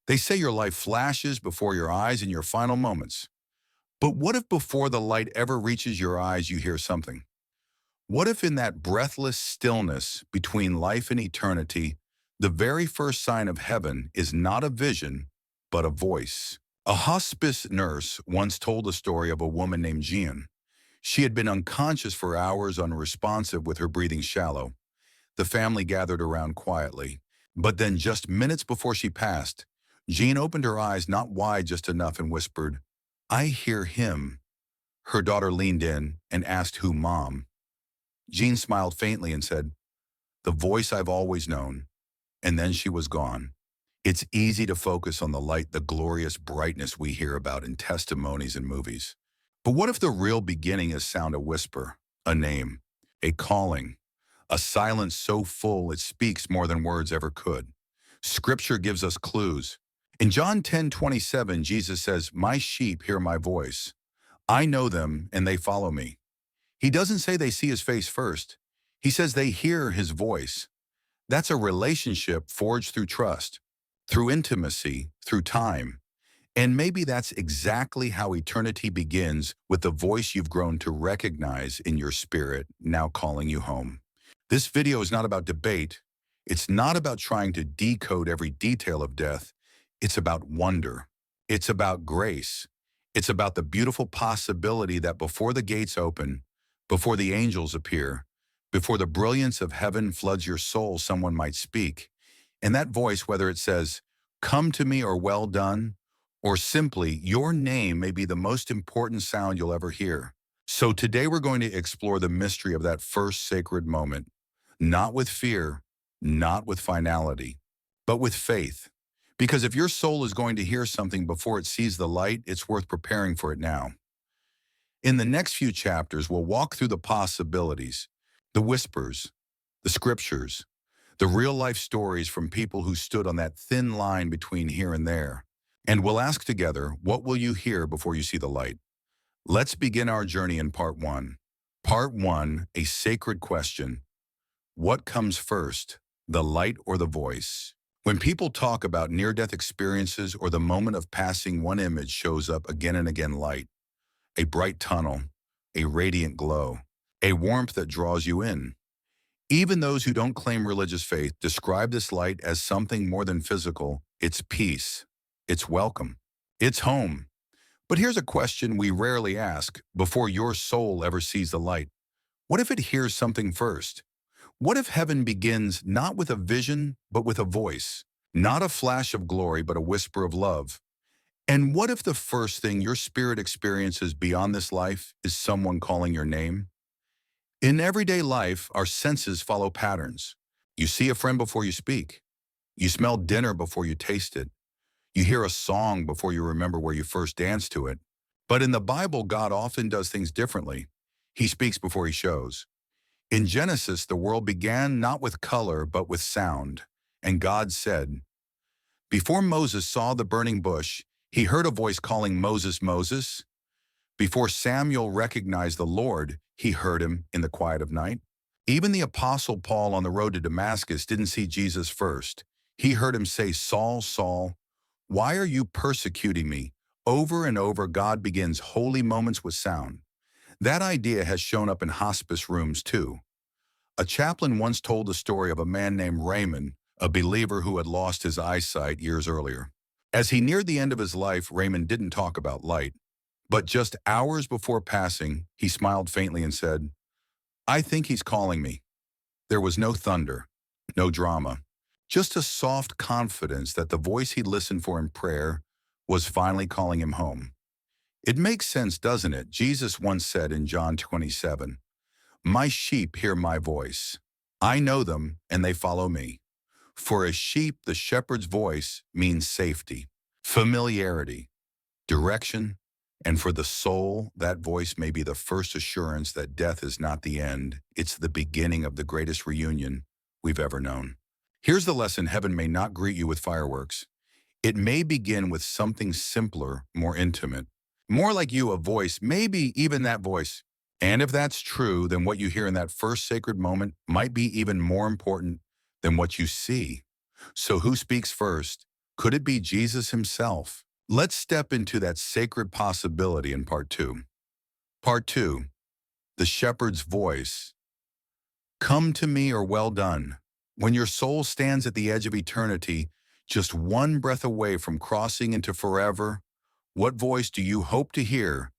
They say your life flashes before your eyes in your final moments. But what if before the light ever reaches your eyes, you hear something? What if in that breathless stillness between life and eternity, the very first sign of heaven is not a vision, but a voice? A hospice nurse once told a story of a woman named Jean. She had been unconscious for hours, unresponsive with her breathing shallow. The family gathered around quietly. But then just minutes before she passed, Jean opened her eyes not wide just enough and whispered, "I hear him." Her daughter leaned in and asked who, Mom. Jean smiled faintly and said, "The voice I've always known." And then she was gone. It's easy to focus on the light, the glorious brightness we hear about in testimonies and movies. But what if the real beginning is sound, a whisper, a name, a calling, a silence so full it speaks more than words ever could? Scripture gives us clues. In John 10:27, Jesus says, "My sheep hear my voice. I know them and they follow me." He doesn't say they see his face first. He says they hear his voice. That's a relationship forged through trust, through intimacy, through time. And maybe that's exactly how eternity begins, with the voice you've grown to recognize in your spirit now calling you home. This video is not about debate. It's not about trying to decode every detail of death. It's about wonder. It's about grace. It's about the beautiful possibility that before the gates open, before the angels appear, before the brilliance of heaven floods your soul, someone might speak. And that voice, whether it says, "Come to me," or "Well done," or simply, "Your name," may be the most important sound you'll ever hear. So today we're going to explore the mystery of that first sacred moment, not with fear, not with finality, but with faith. Because if your soul is going to hear something before it sees the light, it's worth preparing for it now. In the next few chapters, we'll walk through the possibilities, the whispers, the scriptures, the real-life stories from people who stood on that thin line between here and there. And we'll ask together, what will you hear before you see the light? Let's begin our journey in part one. Part one, a sacred question. What comes first, the light or the voice? When people talk about near-death experiences or the moment of passing, one image shows up again and again: light. A bright tunnel, a radiant glow, a warmth that draws you in. Even those who don't claim religious faith describe this light as something more than physical. It's peace. It's welcome. It's home. But here's a question we rarely ask before your soul ever sees the light. What if it hears something first? What if heaven begins not with a vision, but with a voice? Not a flash of glory, but a whisper of love. And what if the first thing your spirit experiences beyond this life is someone calling your name? In everyday life, our senses follow patterns. You see a friend before you speak. You smell dinner before you taste it. You hear a song before you remember where you first danced to it. But in the Bible, God often does things differently. He speaks before he shows. In Genesis, the world began not with color, but with sound. And God said, before Moses saw the burning bush, he heard a voice calling, "Moses, Moses." Before Samuel recognized the Lord, he heard him in the quiet of night. Even the Apostle Paul on the road to Damascus didn't see Jesus first. He heard him say, "Saul, Saul, why are you persecuting me?" Over and over, God begins holy moments with sound. That idea has shown up in hospice rooms too. A chaplain once told the story of a man named Raymond, a believer who had lost his eyesight years earlier. As he neared the end of his life, Raymond didn't talk about light. But just hours before passing, he smiled faintly and said, "I think he's calling me." There was no thunder, no drama, just a soft confidence that the voice he'd listened for in prayer was finally calling him home. It makes sense, doesn't it? Jesus once said in John 27, "My sheep hear my voice. I know them and they follow me." For a sheep, the shepherd's voice means safety, familiarity, direction, and for the soul, that voice may be the first assurance that death is not the end. It's the beginning of the greatest reunion we've ever known. Here's the lesson: heaven may not greet you with fireworks. It may begin with something simpler, more intimate. More like you, a voice, maybe even that voice. And if that's true, then what you hear in that first sacred moment might be even more important than what you see. So who speaks first? Could it be Jesus himself? Let's step into that sacred possibility in part two. Part two, the shepherd's voice. Come to me or well done. When your soul stands at the edge of eternity, just one breath away from crossing into forever, what voice do you hope to hear?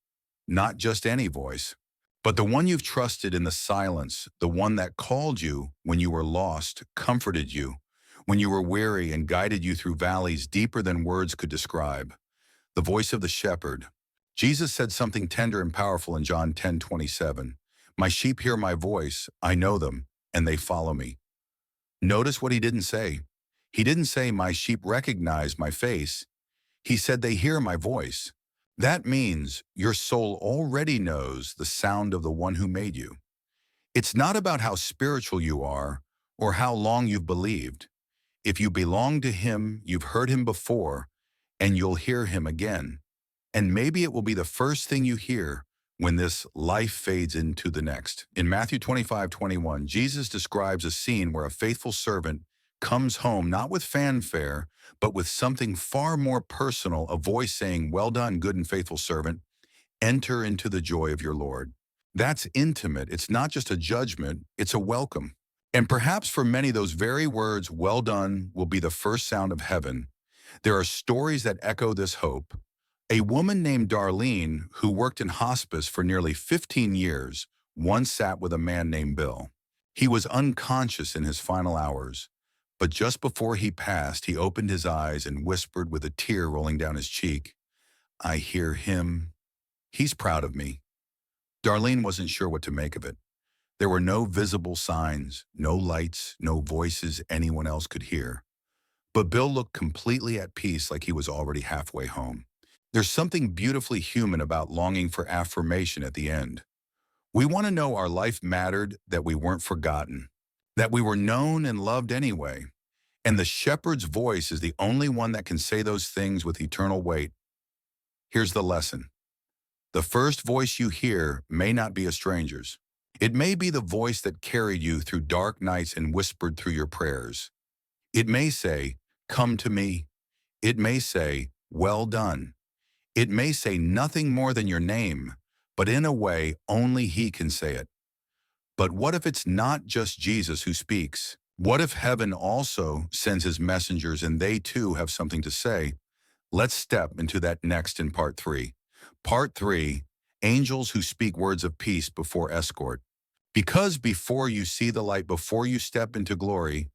Not just any voice, but the one you've trusted in the silence, the one that called you when you were lost, comforted you, when you were weary and guided you through valleys deeper than words could describe. The voice of the shepherd. Jesus said something tender and powerful in John 10:27. My sheep hear my voice, I know them, and they follow me. Notice what he didn't say. He didn't say my sheep recognize my face. He said they hear my voice. That means your soul already knows the sound of the one who made you. It's not about how spiritual you are or how long you've believed. If you belong to him, you've heard him before, and you'll hear him again. And maybe it will be the first thing you hear when this life fades into the next. In Matthew 25:21, Jesus describes a scene where a faithful servant comes home not with fanfare, but with something far more personal, a voice saying, well done, good and faithful servant, enter into the joy of your Lord. That's intimate. It's not just a judgment, it's a welcome. And perhaps for many, those very words, well done, will be the first sound of heaven. There are stories that echo this hope. A woman named Darlene, who worked in hospice for nearly 15 years, once sat with a man named Bill. He was unconscious in his final hours, but just before he passed, he opened his eyes and whispered with a tear rolling down his cheek, I hear him. He's proud of me. Darlene wasn't sure what to make of it. There were no visible signs, no lights, no voices anyone else could hear. But Bill looked completely at peace, like he was already halfway home. There's something beautifully human about longing for affirmation at the end. We want to know our life mattered, that we weren't forgotten, that we were known and loved anyway. And the shepherd's voice is the only one that can say those things with eternal weight. Here's the lesson. The first voice you hear may not be a stranger's. It may be the voice that carried you through dark nights and whispered through your prayers. It may say, come to me. It may say, well done. It may say nothing more than your name, but in a way only he can say it. But what if it's not just Jesus who speaks? What if heaven also sends his messengers and they too have something to say? Let's step into that next in part three. Part three, angels who speak words of peace before escort. Because before you see the light, before you step into glory,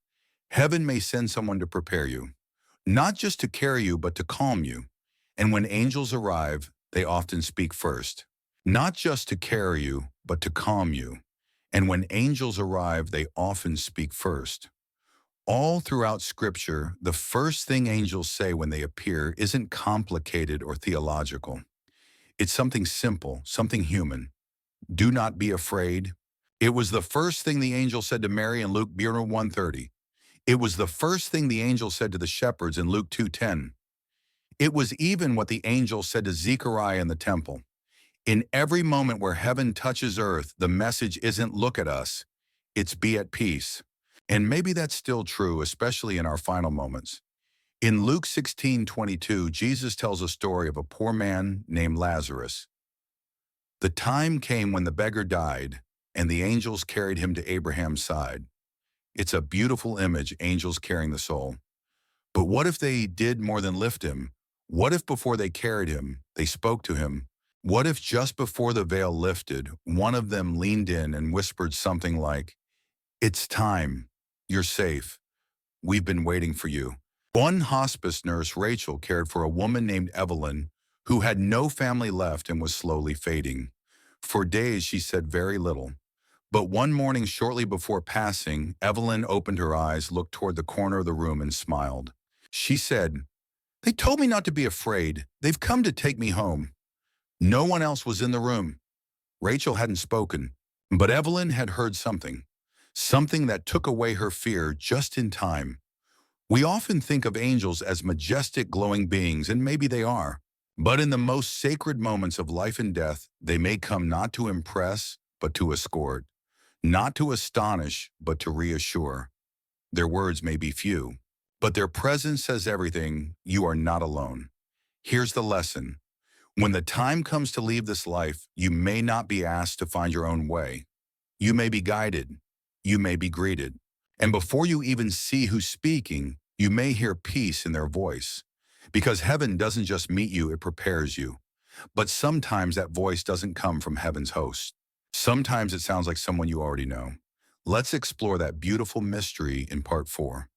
heaven may send someone to prepare you, not just to carry you, but to calm you. And when angels arrive, they often speak first, not just to carry you, but to calm you. And when angels arrive, they often speak first. All throughout Scripture, the first thing angels say when they appear isn't complicated or theological. It's something simple, something human. Do not be afraid. It was the first thing the angel said to Mary in Luke 1:30. It was the first thing the angel said to the shepherds in Luke 2:10. It was even what the angel said to Zechariah in the temple. In every moment where heaven touches earth, the message isn't look at us, it's be at peace. And maybe that's still true, especially in our final moments. In Luke 16:22, Jesus tells a story of a poor man named Lazarus. The time came when the beggar died, and the angels carried him to Abraham's side. It's a beautiful image, angels carrying the soul. But what if they did more than lift him? What if before they carried him, they spoke to him? What if just before the veil lifted, one of them leaned in and whispered something like, it's time, you're safe, we've been waiting for you. One hospice nurse, Rachel, cared for a woman named Evelyn who had no family left and was slowly fading. For days she said very little. But one morning shortly before passing, Evelyn opened her eyes, looked toward the corner of the room and smiled. She said, they told me not to be afraid. They've come to take me home. No one else was in the room. Rachel hadn't spoken, but Evelyn had heard something that took away her fear just in time. We often think of angels as majestic, glowing beings, and maybe they are. But in the most sacred moments of life and death, they may come not to impress, but to escort, not to astonish, but to reassure. Their words may be few, but their presence says everything. You are not alone. Here's the lesson. When the time comes to leave this life, you may not be asked to find your own way. You may be guided. You may be greeted. And before you even see who's speaking, you may hear peace in their voice. Because heaven doesn't just meet you, it prepares you. But sometimes that voice doesn't come from heaven's host. Sometimes it sounds like someone you already know. Let's explore that beautiful mystery in part 4.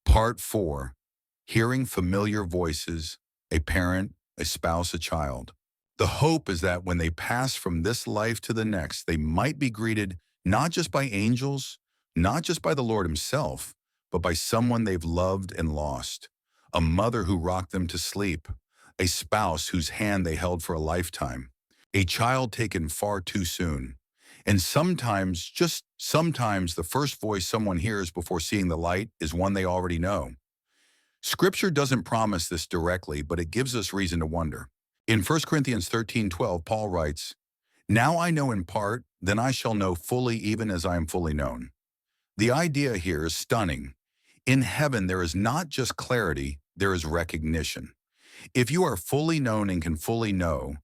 Part 4, hearing familiar voices, a parent, a spouse, a child. The hope is that when they pass from this life to the next, they might be greeted not just by angels, not just by the Lord himself, but by someone they've loved and lost. A mother who rocked them to sleep, a spouse whose hand they held for a lifetime, a child taken far too soon. And sometimes, just sometimes, the first voice someone hears before seeing the light is one they already know. Scripture doesn't promise this directly, but it gives us reason to wonder. In 1 Corinthians 13:12, Paul writes, "Now I know in part, then I shall know fully even as I am fully known." The idea here is stunning. In heaven, there is not just clarity, there is recognition. If you are fully known and can fully know,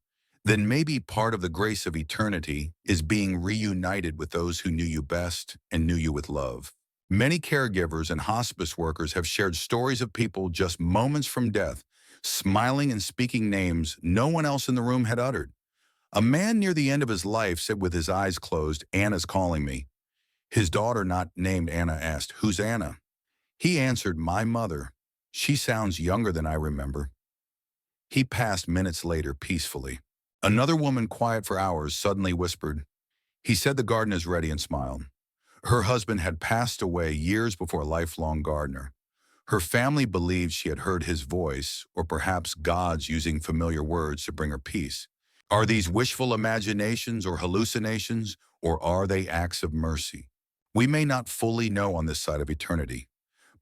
then maybe part of the grace of eternity is being reunited with those who knew you best and knew you with love. Many caregivers and hospice workers have shared stories of people just moments from death, smiling and speaking names no one else in the room had uttered. A man near the end of his life said with his eyes closed, "Anna's calling me." His daughter, not named Anna, asked, "Who's Anna?" He answered, "My mother. She sounds younger than I remember." He passed minutes later peacefully. Another woman, quiet for hours, suddenly whispered, "He said the garden is ready," and smiled. Her husband had passed away years before a lifelong gardener. Her family believed she had heard his voice, or perhaps God's using familiar words to bring her peace. Are these wishful imaginations or hallucinations, or are they acts of mercy? We may not fully know on this side of eternity,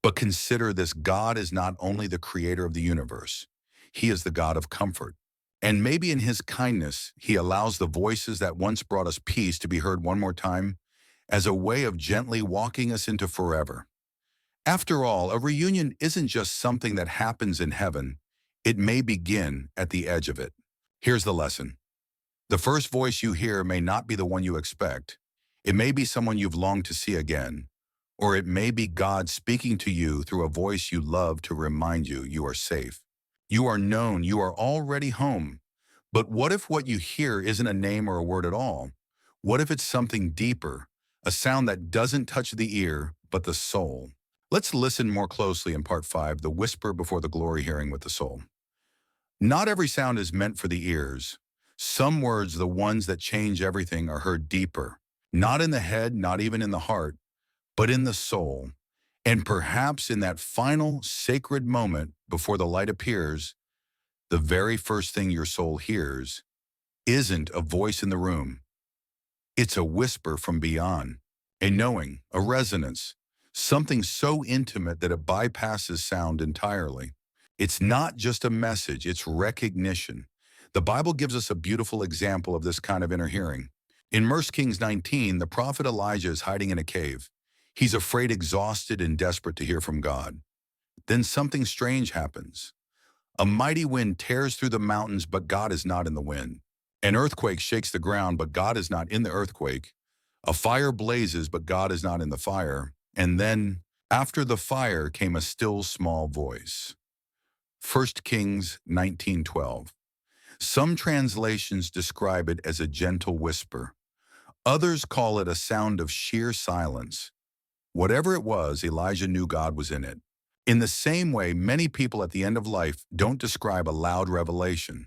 but consider this: God is not only the creator of the universe, he is the God of comfort. And maybe in his kindness, he allows the voices that once brought us peace to be heard one more time as a way of gently walking us into forever. After all, a reunion isn't just something that happens in heaven. It may begin at the edge of it. Here's the lesson. The first voice you hear may not be the one you expect. It may be someone you've longed to see again, or it may be God speaking to you through a voice you love to remind you you are safe. You are known, you are already home. But what if what you hear isn't a name or a word at all? What if it's something deeper, a sound that doesn't touch the ear, but the soul? Let's listen more closely in part 5, the whisper before the glory hearing with the soul. Not every sound is meant for the ears. Some words, the ones that change everything, are heard deeper. Not in the head, not even in the heart, but in the soul. And perhaps in that final sacred moment before the light appears, the very first thing your soul hears isn't a voice in the room. It's a whisper from beyond, a knowing, a resonance, something so intimate that it bypasses sound entirely. It's not just a message, it's recognition. The Bible gives us a beautiful example of this kind of inner hearing. In 1 Kings 19, the prophet Elijah is hiding in a cave. He's afraid, exhausted, and desperate to hear from God. Then something strange happens. A mighty wind tears through the mountains, but God is not in the wind. An earthquake shakes the ground, but God is not in the earthquake. A fire blazes, but God is not in the fire. And then, after the fire, came a still small voice. 1 Kings 19:12. Some translations describe it as a gentle whisper. Others call it a sound of sheer silence. Whatever it was, Elijah knew God was in it. In the same way, many people at the end of life don't describe a loud revelation.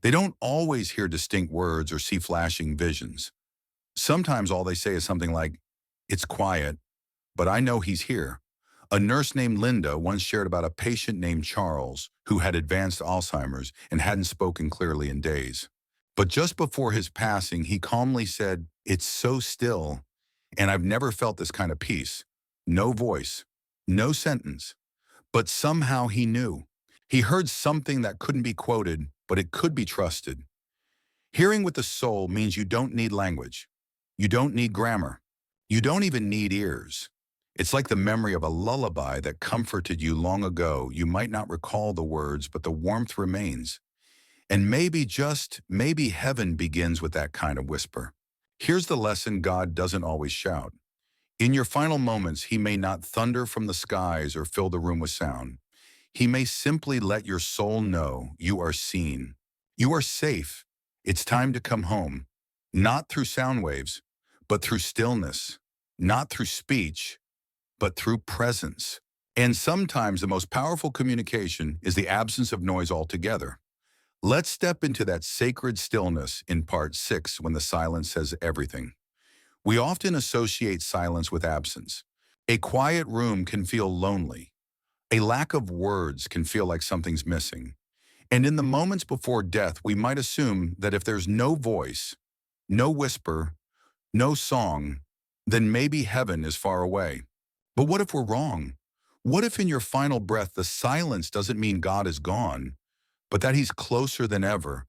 They don't always hear distinct words or see flashing visions. Sometimes all they say is something like, "It's quiet, but I know he's here." A nurse named Linda once shared about a patient named Charles who had advanced Alzheimer's and hadn't spoken clearly in days. But just before his passing, he calmly said, "It's so still, and I've never felt this kind of peace." No voice, no sentence, but somehow he knew. He heard something that couldn't be quoted, but it could be trusted. Hearing with the soul means you don't need language. You don't need grammar. You don't even need ears. It's like the memory of a lullaby that comforted you long ago. You might not recall the words, but the warmth remains. And maybe, just maybe, heaven begins with that kind of whisper. Here's the lesson: God doesn't always shout. In your final moments, he may not thunder from the skies or fill the room with sound. He may simply let your soul know you are seen. You are safe. It's time to come home. Not through sound waves, but through stillness. Not through speech, but through presence. And sometimes the most powerful communication is the absence of noise altogether. Let's step into that sacred stillness in part 6, when the silence says everything. We often associate silence with absence. A quiet room can feel lonely. A lack of words can feel like something's missing. And in the moments before death, we might assume that if there's no voice, no whisper, no song, then maybe heaven is far away. But what if we're wrong? What if in your final breath the silence doesn't mean God is gone, but that he's closer than ever?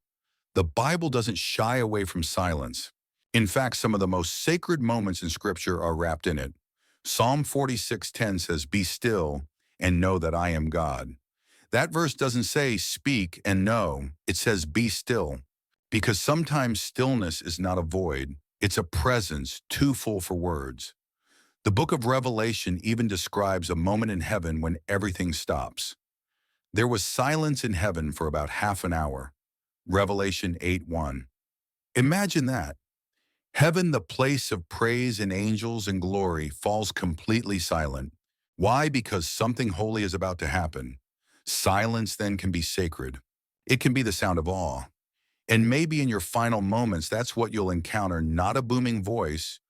The Bible doesn't shy away from silence. In fact, some of the most sacred moments in Scripture are wrapped in it. Psalm 46:10 says, "Be still and know that I am God." That verse doesn't say speak and know, it says be still. Because sometimes stillness is not a void, it's a presence too full for words. The book of Revelation even describes a moment in heaven when everything stops. There was silence in heaven for about half an hour. Revelation 8:1. Imagine that. Heaven, the place of praise and angels and glory, falls completely silent. Why? Because something holy is about to happen. Silence then can be sacred. It can be the sound of awe. And maybe in your final moments, that's what you'll encounter: not a booming voice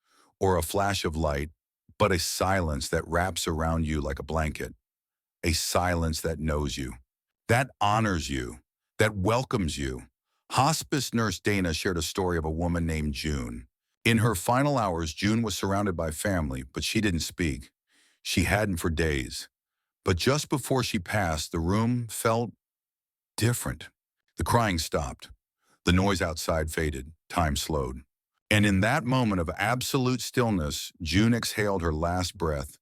or a flash of light, but a silence that wraps around you like a blanket. A silence that knows you, that honors you, that welcomes you. Hospice nurse Dana shared a story of a woman named June. In her final hours, June was surrounded by family, but she didn't speak. She hadn't for days. But just before she passed, the room felt different. The crying stopped. The noise outside faded. Time slowed. And in that moment of absolute stillness, June exhaled her last breath,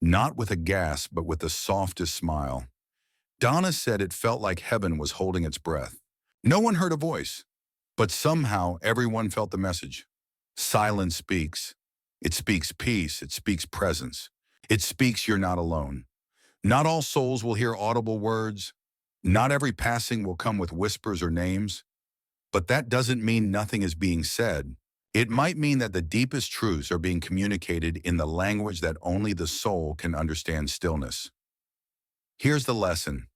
not with a gasp, but with the softest smile. Donna said it felt like heaven was holding its breath. No one heard a voice, but somehow everyone felt the message. Silence speaks. It speaks peace. It speaks presence. It speaks you're not alone. Not all souls will hear audible words. Not every passing will come with whispers or names. But that doesn't mean nothing is being said. It might mean that the deepest truths are being communicated in the language that only the soul can understand: stillness. Here's the lesson.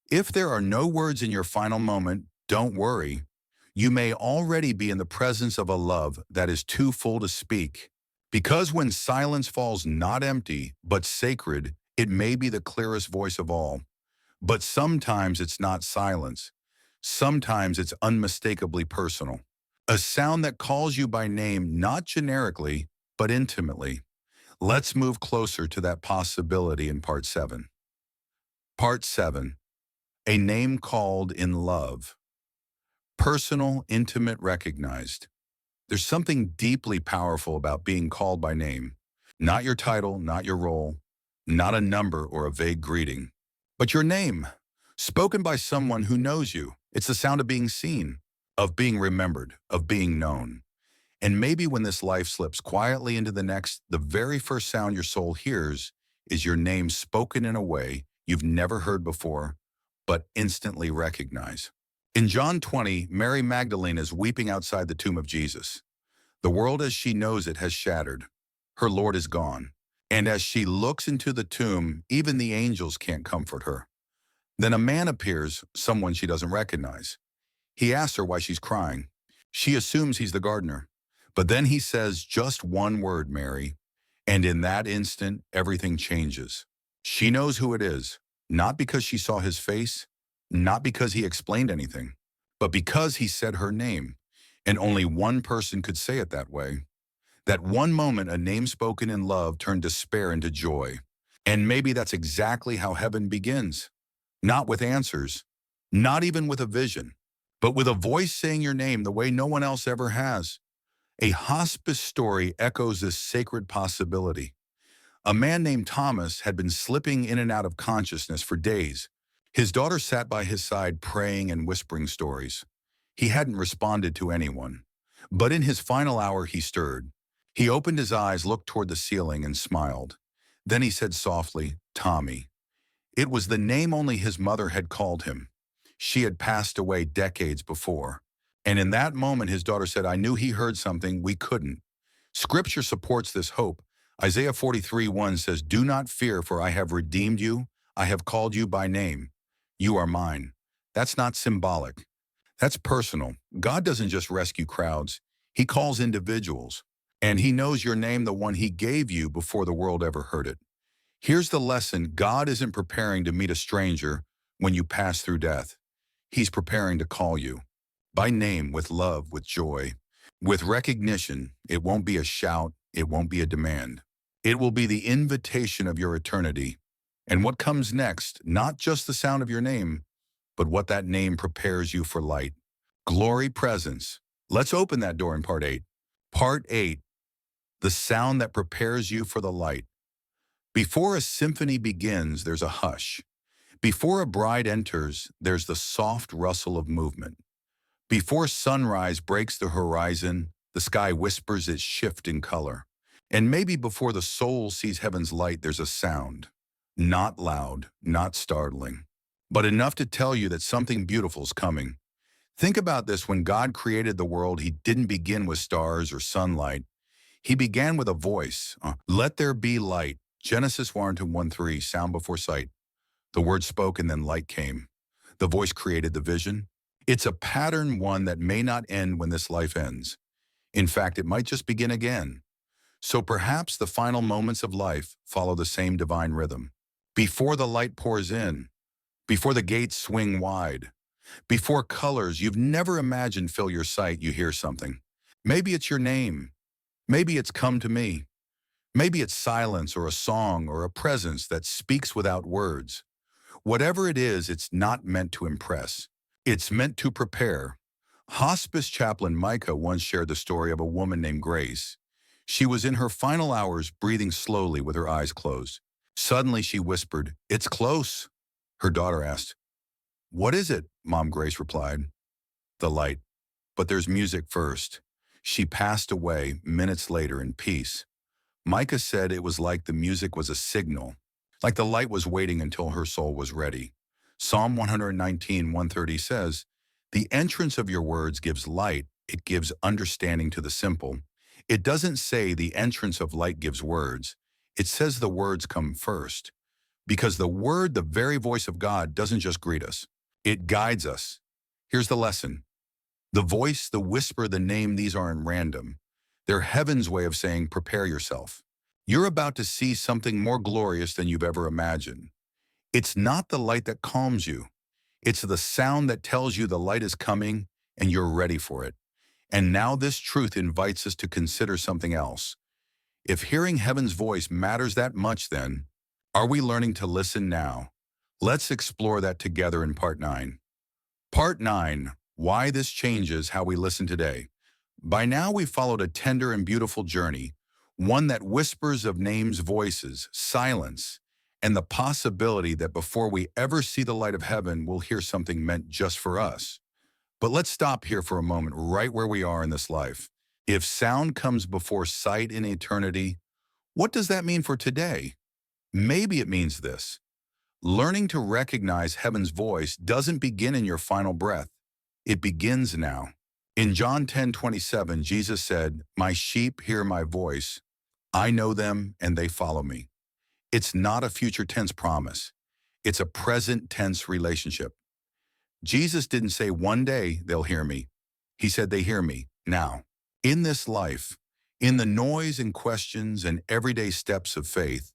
If there are no words in your final moment, don't worry. You may already be in the presence of a love that is too full to speak. Because when silence falls not empty, but sacred, it may be the clearest voice of all. But sometimes it's not silence. Sometimes it's unmistakably personal. A sound that calls you by name, not generically, but intimately. Let's move closer to that possibility in part 7. Part 7. A name called in love. Personal, intimate, recognized. There's something deeply powerful about being called by name. Not your title, not your role, not a number or a vague greeting, but your name, spoken by someone who knows you. It's the sound of being seen, of being remembered, of being known. And maybe when this life slips quietly into the next, the very first sound your soul hears is your name spoken in a way you've never heard before, but instantly recognize. In John 20, Mary Magdalene is weeping outside the tomb of Jesus. The world as she knows it has shattered. Her Lord is gone. And as she looks into the tomb, even the angels can't comfort her. Then a man appears, someone she doesn't recognize. He asks her why she's crying. She assumes he's the gardener. But then he says just one word, Mary. And in that instant, everything changes. She knows who it is, not because she saw his face, not because he explained anything, but because he said her name. And only one person could say it that way. That one moment, a name spoken in love turned despair into joy. And maybe that's exactly how heaven begins. Not with answers, not even with a vision, but with a voice saying your name the way no one else ever has. A hospice story echoes this sacred possibility. A man named Thomas had been slipping in and out of consciousness for days. His daughter sat by his side praying and whispering stories. He hadn't responded to anyone. But in his final hour he stirred. He opened his eyes, looked toward the ceiling, and smiled. Then he said softly, "Tommy." It was the name only his mother had called him. She had passed away decades before. And in that moment his daughter said, "I knew he heard something we couldn't." Scripture supports this hope. Isaiah 43:1 says, "Do not fear, for I have redeemed you. I have called you by name. You are mine." That's not symbolic. That's personal. God doesn't just rescue crowds. He calls individuals. And he knows your name, the one he gave you before the world ever heard it. Here's the lesson. God isn't preparing to meet a stranger when you pass through death. He's preparing to call you by name, with love, with joy, with recognition. It won't be a shout. It won't be a demand. It will be the invitation of your eternity. And what comes next, not just the sound of your name, but what that name prepares you for light. Glory presence. Let's open that door in part 8. Part 8, the sound that prepares you for the light. Before a symphony begins, there's a hush. Before a bride enters, there's the soft rustle of movement. Before sunrise breaks the horizon, the sky whispers its shift in color. And maybe before the soul sees heaven's light, there's a sound. Not loud, not startling, but enough to tell you that something beautiful's coming. Think about this. When God created the world, he didn't begin with stars or sunlight. He began with a voice. Let there be light. Genesis 1:1-3, sound before sight. The word spoke and then light came. The voice created the vision. It's a pattern, one that may not end when this life ends. In fact, it might just begin again. So perhaps the final moments of life follow the same divine rhythm. Before the light pours in, before the gates swing wide, before colors you've never imagined fill your sight, you hear something. Maybe it's your name. Maybe it's "Come to me." Maybe it's silence or a song or a presence that speaks without words. Whatever it is, it's not meant to impress. It's meant to prepare. Hospice chaplain Micah once shared the story of a woman named Grace. She was in her final hours, breathing slowly with her eyes closed. Suddenly she whispered, "It's close." Her daughter asked, "What is it?" Mom Grace replied, "The light. But there's music first." She passed away minutes later in peace. Micah said it was like the music was a signal, like the light was waiting until her soul was ready. Psalm 119:130 says, "The entrance of your words gives light, it gives understanding to the simple." It doesn't say the entrance of light gives words. It says the words come first. Because the word, the very voice of God, doesn't just greet us. It guides us. Here's the lesson. The voice, the whisper, the name, these aren't random. They're heaven's way of saying, prepare yourself. You're about to see something more glorious than you've ever imagined. It's not the light that calms you. It's the sound that tells you the light is coming and you're ready for it. And now this truth invites us to consider something else. If hearing heaven's voice matters that much, then are we learning to listen now? Let's explore that together in part 9. Part 9, why this changes how we listen today. By now we've followed a tender and beautiful journey, one that whispers of names, voices, silence, and the possibility that before we ever see the light of heaven, we'll hear something meant just for us. But let's stop here for a moment, right where we are in this life. If sound comes before sight in eternity, what does that mean for today? Maybe it means this. Learning to recognize heaven's voice doesn't begin in your final breath. It begins now. In John 10:27, Jesus said, "My sheep hear my voice. I know them and they follow me." It's not a future tense promise. It's a present tense relationship. Jesus didn't say one day they'll hear me. He said they hear me now. In this life, in the noise and questions and everyday steps of faith.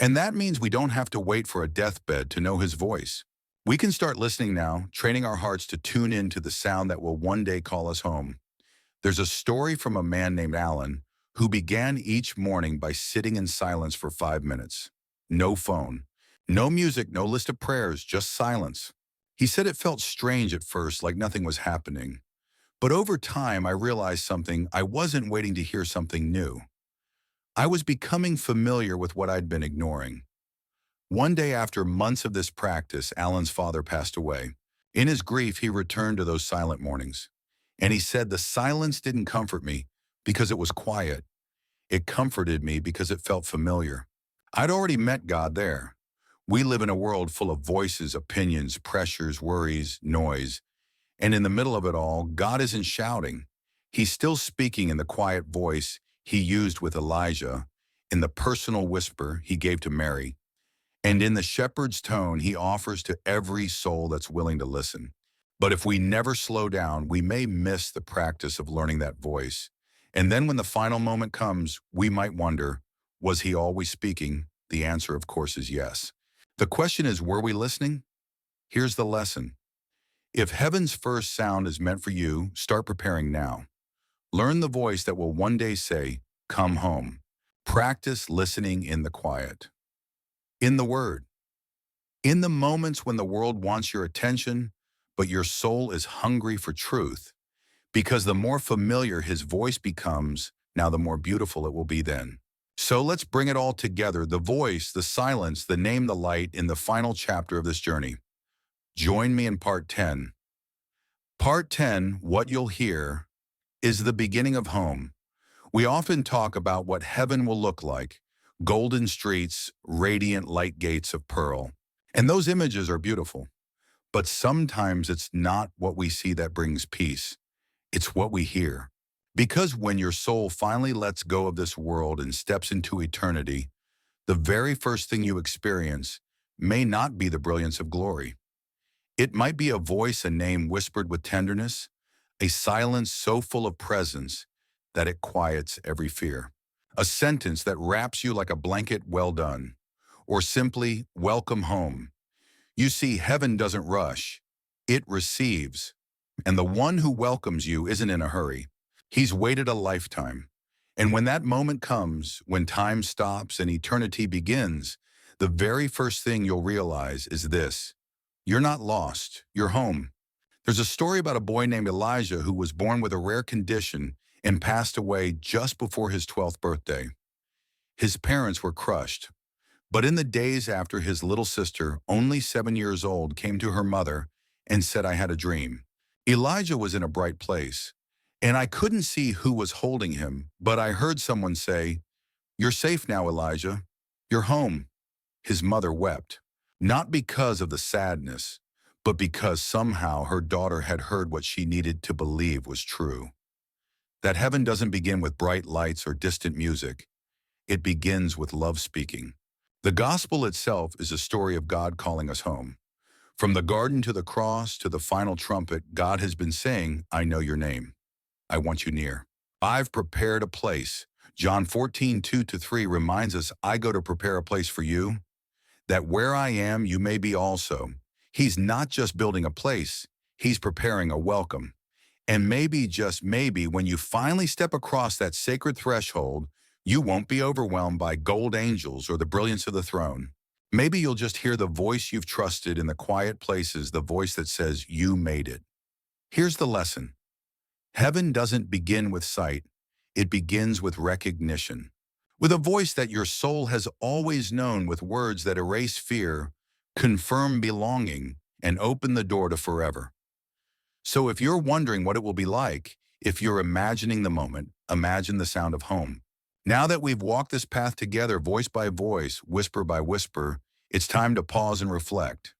And that means we don't have to wait for a deathbed to know his voice. We can start listening now, training our hearts to tune in to the sound that will one day call us home. There's a story from a man named Alan who began each morning by sitting in silence for 5 minutes. No phone, no music, no list of prayers, just silence. He said it felt strange at first, like nothing was happening. But over time, I realized something. I wasn't waiting to hear something new. I was becoming familiar with what I'd been ignoring. One day after months of this practice, Alan's father passed away. In his grief, he returned to those silent mornings. And he said the silence didn't comfort me because it was quiet. It comforted me because it felt familiar. I'd already met God there. We live in a world full of voices, opinions, pressures, worries, noise. And in the middle of it all, God isn't shouting. He's still speaking in the quiet voice he used with Elijah, in the personal whisper he gave to Mary, and in the shepherd's tone he offers to every soul that's willing to listen. But if we never slow down, we may miss the practice of learning that voice. And then when the final moment comes, we might wonder, was he always speaking? The answer, of course, is yes. The question is, were we listening? Here's the lesson. If heaven's first sound is meant for you, start preparing now. Learn the voice that will one day say, come home. Practice listening in the quiet. In the Word. In the moments when the world wants your attention, but your soul is hungry for truth, because the more familiar his voice becomes, now the more beautiful it will be then. So let's bring it all together, the voice, the silence, the name, the light, in the final chapter of this journey. Join me in part 10. Part 10, what you'll hear, is the beginning of home. We often talk about what heaven will look like, golden streets, radiant light gates of pearl. And those images are beautiful. But sometimes it's not what we see that brings peace. It's what we hear. Because when your soul finally lets go of this world and steps into eternity, the very first thing you experience may not be the brilliance of glory. It might be a voice, a name whispered with tenderness, a silence so full of presence that it quiets every fear. A sentence that wraps you like a blanket, well done, or simply, welcome home. You see, heaven doesn't rush. It receives. And the one who welcomes you isn't in a hurry. He's waited a lifetime. And when that moment comes, when time stops and eternity begins, the very first thing you'll realize is this. You're not lost. You're home. There's a story about a boy named Elijah who was born with a rare condition and passed away just before his 12th birthday. His parents were crushed. But in the days after, his little sister, only 7 years old, came to her mother and said, I had a dream. Elijah was in a bright place, and I couldn't see who was holding him, but I heard someone say, you're safe now, Elijah. You're home. His mother wept, not because of the sadness, but because somehow her daughter had heard what she needed to believe was true. That heaven doesn't begin with bright lights or distant music. It begins with love speaking. The gospel itself is a story of God calling us home. From the garden to the cross to the final trumpet, God has been saying, I know your name. I want you near. I've prepared a place. John 14:2-3 reminds us, I go to prepare a place for you, that where I am, you may be also. He's not just building a place, he's preparing a welcome. And maybe, just maybe, when you finally step across that sacred threshold, you won't be overwhelmed by gold angels or the brilliance of the throne. Maybe you'll just hear the voice you've trusted in the quiet places, the voice that says, you made it. Here's the lesson. Heaven doesn't begin with sight. It begins with recognition. With a voice that your soul has always known, with words that erase fear, confirm belonging, and open the door to forever. So if you're wondering what it will be like, if you're imagining the moment, imagine the sound of home. Now that we've walked this path together, voice by voice, whisper by whisper, it's time to pause and reflect.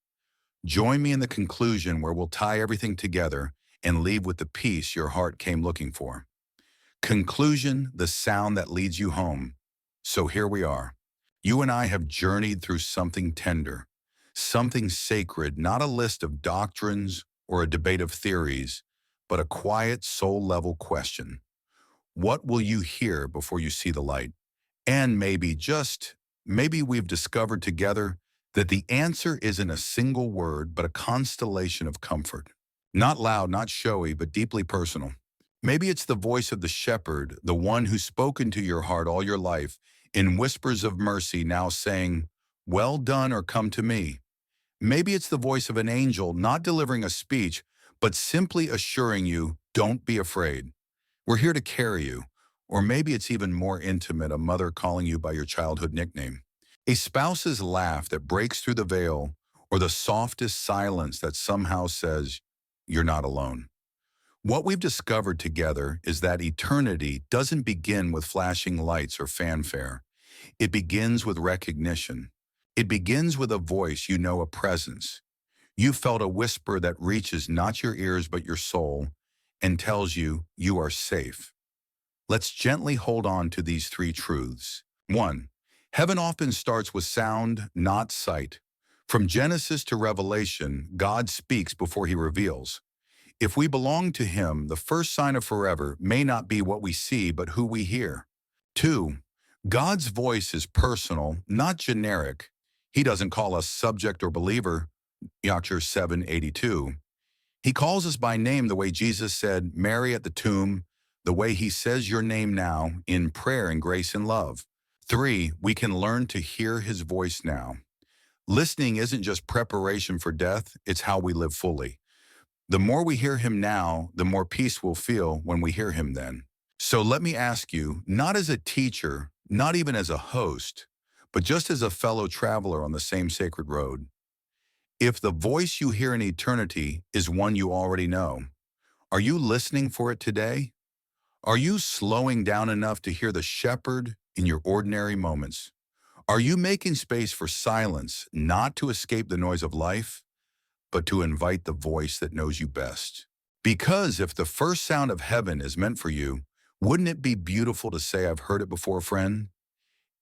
Join me in the conclusion, where we'll tie everything together and leave with the peace your heart came looking for. Conclusion, the sound that leads you home. So here we are. You and I have journeyed through something tender, something sacred, not a list of doctrines or a debate of theories, but a quiet soul-level question. What will you hear before you see the light? And maybe, just maybe, we've discovered together that the answer isn't a single word, but a constellation of comfort. Not loud, not showy, but deeply personal. Maybe it's the voice of the shepherd, the one who's spoken to your heart all your life, in whispers of mercy, now saying, well done, or come to me. Maybe it's the voice of an angel, not delivering a speech, but simply assuring you, don't be afraid. We're here to carry you. Or maybe it's even more intimate, a mother calling you by your childhood nickname. A spouse's laugh that breaks through the veil, or the softest silence that somehow says, you're not alone. What we've discovered together is that eternity doesn't begin with flashing lights or fanfare. It begins with recognition. It begins with a voice, you know, a presence. You felt a whisper that reaches not your ears but your soul and tells you you are safe. Let's gently hold on to these three truths. 1. Heaven often starts with sound, not sight. From Genesis to Revelation, God speaks before he reveals. If we belong to him, the first sign of forever may not be what we see, but who we hear. 2. God's voice is personal, not generic. He doesn't call us subject or believer, Yachur 7:82. He calls us by name the way Jesus said, Mary at the tomb, the way he says your name now in prayer and grace and love. 3, we can learn to hear his voice now. Listening isn't just preparation for death, it's how we live fully. The more we hear him now, the more peace we'll feel when we hear him then. So let me ask you, not as a teacher, not even as a host, but just as a fellow traveler on the same sacred road. If the voice you hear in eternity is one you already know, are you listening for it today? Are you slowing down enough to hear the shepherd in your ordinary moments? Are you making space for silence, not to escape the noise of life, but to invite the voice that knows you best? Because if the first sound of heaven is meant for you, wouldn't it be beautiful to say, I've heard it before, friend?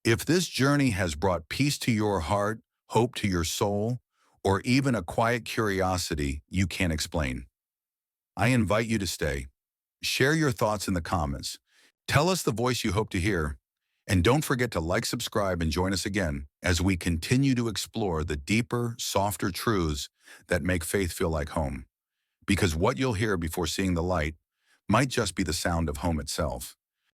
If this journey has brought peace to your heart, hope to your soul, or even a quiet curiosity you can't explain, I invite you to stay. Share your thoughts in the comments. Tell us the voice you hope to hear. And don't forget to like, subscribe, and join us again as we continue to explore the deeper, softer truths that make faith feel like home. Because what you'll hear before seeing the light might just be the sound of home itself.